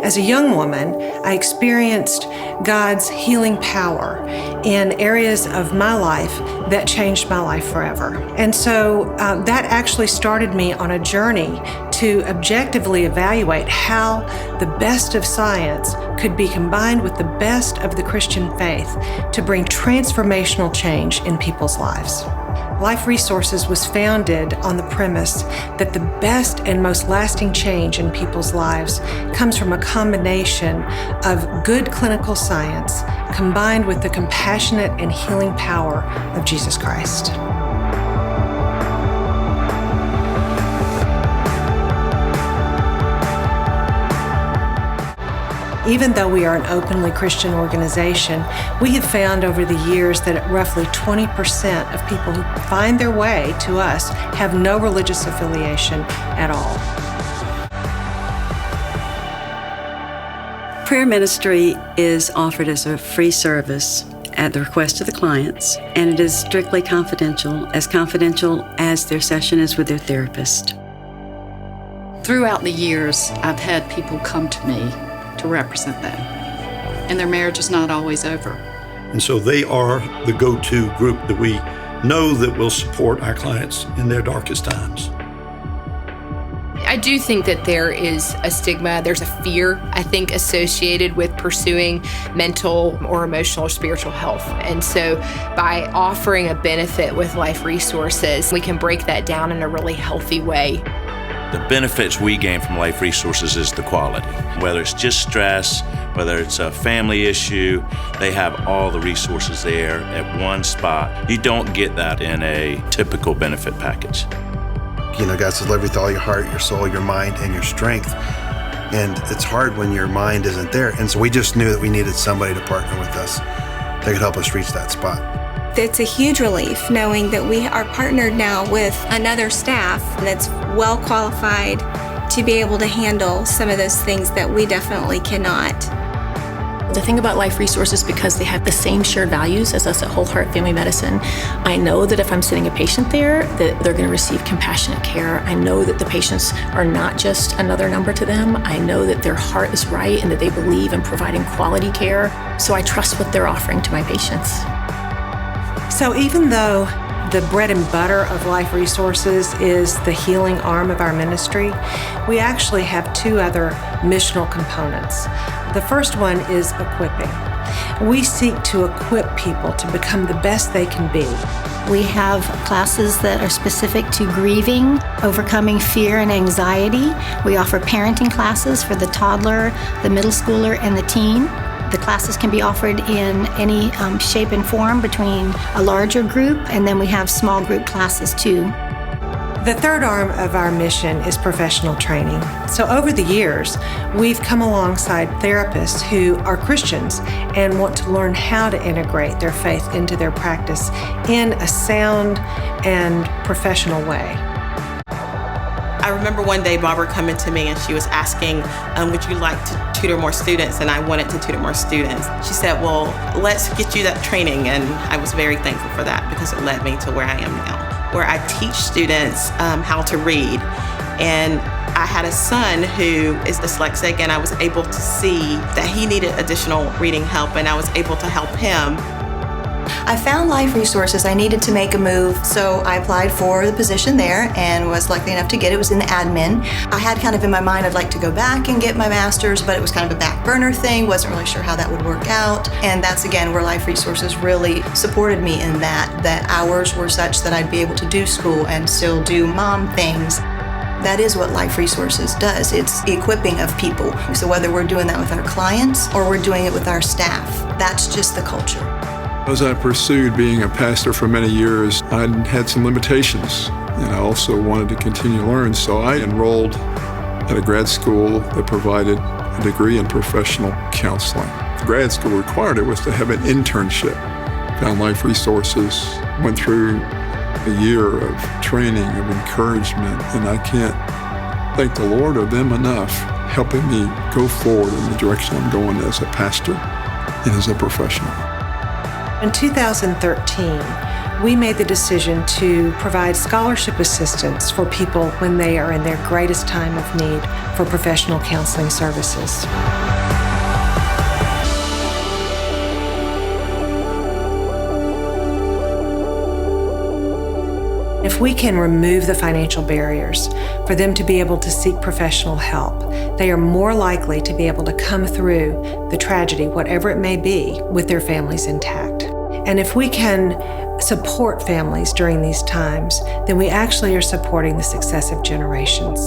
As a young woman, I experienced God's healing power in areas of my life that changed my life forever. And so that actually started me on a journey to objectively evaluate how the best of science could be combined with the best of the Christian faith to bring transformational change in people's lives. Life Resources was founded on the premise that the best and most lasting change in people's lives comes from a combination of good clinical science combined with the compassionate and healing power of Jesus Christ. Even though we are an openly Christian organization, we have found over the years that roughly 20% of people who find their way to us have no religious affiliation at all. Prayer ministry is offered as a free service at the request of the clients, and it is strictly confidential as their session is with their therapist. Throughout the years, I've had people come to me to represent them, and their marriage is not always over. And so they are the go-to group that we know that will support our clients in their darkest times. I do think that there is a stigma, there's a fear, I think, associated with pursuing mental or emotional or spiritual health. And so by offering a benefit with Life Resources, we can break that down in a really healthy way. The benefits we gain from Life Resources is the quality. Whether it's just stress, whether it's a family issue, they have all the resources there at one spot. You don't get that in a typical benefit package. You know, God says, love with all your heart, your soul, your mind, and your strength. And it's hard when your mind isn't there. And so we just knew that we needed somebody to partner with us that could help us reach that spot. It's a huge relief knowing that we are partnered now with another staff that's well qualified to be able to handle some of those things that we definitely cannot. The thing about Life Resources, because they have the same shared values as us at Whole Heart Family Medicine, I know that if I'm sending a patient there, that they're going to receive compassionate care. I know that the patients are not just another number to them. I know that their heart is right and that they believe in providing quality care. So I trust what they're offering to my patients. So even though the bread and butter of Life Resources is the healing arm of our ministry, we actually have two other missional components. The first one is equipping. We seek to equip people to become the best they can be. We have classes that are specific to grieving, overcoming fear and anxiety. We offer parenting classes for the toddler, the middle schooler, and the teen. The classes can be offered in any shape and form between a larger group, and then we have small group classes too. The third arm of our mission is professional training. So over the years, we've come alongside therapists who are Christians and want to learn how to integrate their faith into their practice in a sound and professional way. I remember one day Barbara coming to me and she was asking, would you like to tutor more students? And I wanted to tutor more students. She said, well, let's get you that training. And I was very thankful for that because it led me to where I am now, where I teach students how to read. And I had a son who is dyslexic, and I was able to see that he needed additional reading help, and I was able to help him. I found Life Resources. I needed to make a move, so I applied for the position there and was lucky enough to get it. It was in admin. I had kind of in my mind I'd like to go back and get my master's, but it was kind of a back burner thing. Wasn't really sure how that would work out. And that's again where Life Resources really supported me in that hours were such that I'd be able to do school and still do mom things. That is what Life Resources does. It's the equipping of people. So whether we're doing that with our clients or we're doing it with our staff, that's just the culture. As I pursued being a pastor for many years, I had some limitations, and I also wanted to continue to learn, so I enrolled at a grad school that provided a degree in professional counseling. The grad school required it was to have an internship. Found Life Resources, went through a year of training, of encouragement, and I can't thank the Lord or them enough helping me go forward in the direction I'm going as a pastor and as a professional. In 2013, we made the decision to provide scholarship assistance for people when they are in their greatest time of need for professional counseling services. If we can remove the financial barriers for them to be able to seek professional help, they are more likely to be able to come through the tragedy, whatever it may be, with their families intact. And if we can support families during these times, then we actually are supporting the successive generations.